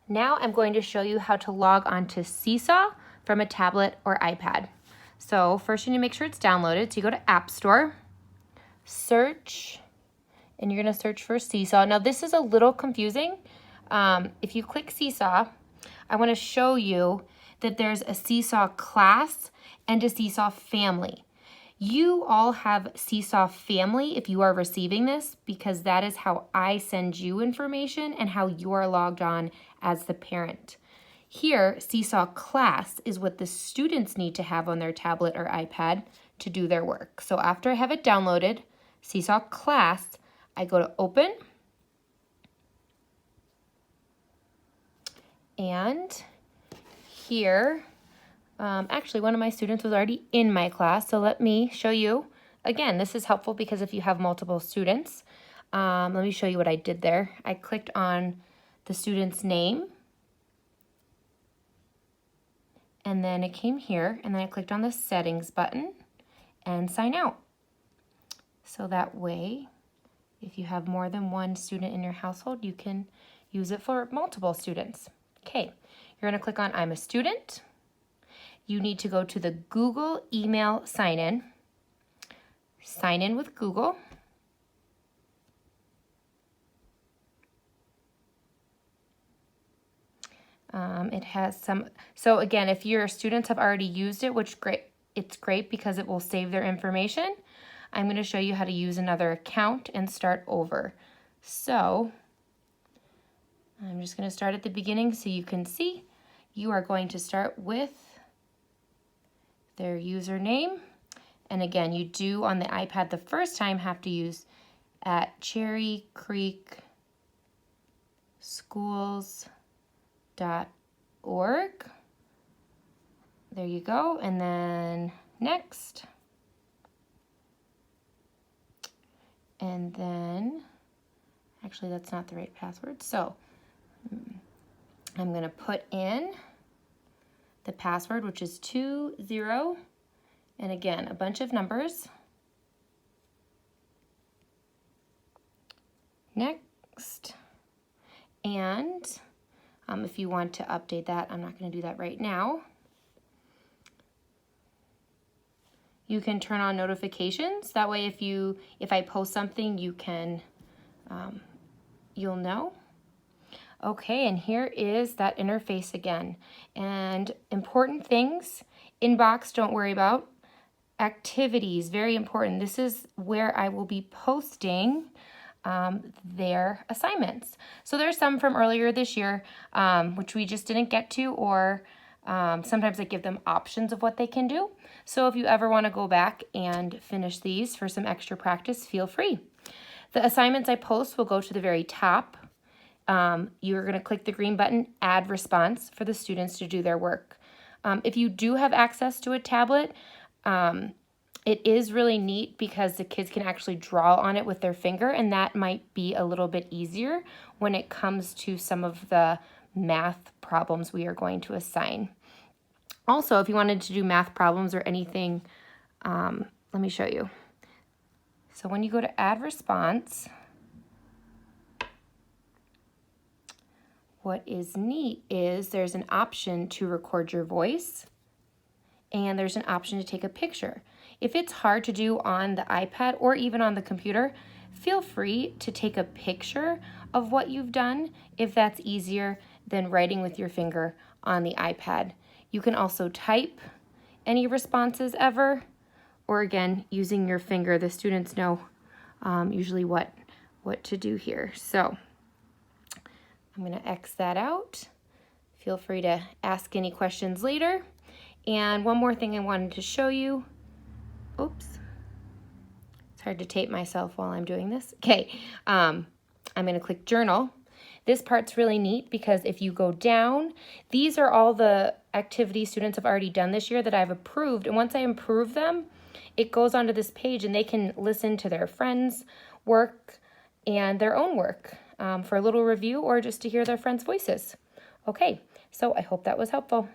Now I'm going to show you how to log on to SeeSaw from a tablet or iPad. So first you need to make sure it's downloaded. So you go to App Store, search, and you're going to search for SeeSaw. Now this is a little confusing. If you click SeeSaw, I want to show you that there's a SeeSaw class and a SeeSaw family. You all have SeeSaw family if you are receiving this, because that is how I send you information and how you are logged on as the parent. Here, SeeSaw class is what the students need to have on their tablet or iPad to do their work. So after I have it downloaded, SeeSaw class, I go to open, and here, actually one of my students was already in my class, so let me show you. Again, this is helpful because if you have multiple students, let me show you what I did there. I clicked on the student's name, and then it came here, and then I clicked on the settings button and sign out. So that way, if you have more than one student in your household, you can use it for multiple students. Okay, you're gonna click on I'm a student. You need to go to the Google email sign in with Google. It has some, so again, if your students have already used it, which it's great because it will save their information. I'm going to show you how to use another account and start over. So I'm just going to start at the beginning so you can see. You are going to start with their username. And again, you do on the iPad the first time have to use at Cherry Creek Schools.org. There you go. And then next. And then, actually that's not the right password. So I'm going to put in the password, which is 20, and again, a bunch of numbers. Next. And if you want to update that, I'm not going to do that right now. You can turn on notifications. That way if I post something, you can, you'll know. Okay, and here is that interface again. And important things, inbox, don't worry about. Activities, very important. This is where I will be posting their assignments. So there's some from earlier this year, which we just didn't get to, or sometimes I give them options of what they can do. So if you ever want to go back and finish these for some extra practice, feel free. The assignments I post will go to the very top. You're going to click the green button, add response, for the students to do their work. If you do have access to a tablet, it is really neat because the kids can actually draw on it with their finger, and that might be a little bit easier when it comes to some of the math problems we are going to assign. Also, if you wanted to do math problems or anything, let me show you. So when you go to add response, what is neat is there's an option to record your voice, and there's an option to take a picture. If it's hard to do on the iPad or even on the computer, feel free to take a picture of what you've done if that's easier than writing with your finger on the iPad. You can also type any responses ever, or again, using your finger. The students know usually what to do here. So I'm going to X that out. Feel free to ask any questions later. And one more thing I wanted to show you. Oops. It's hard to tape myself while I'm doing this. Okay, I'm going to click Journal. This part's really neat because if you go down, these are all the activities students have already done this year that I've approved. And once I approve them, it goes onto this page and they can listen to their friends' work and their own work for a little review or just to hear their friends' voices. Okay, so I hope that was helpful.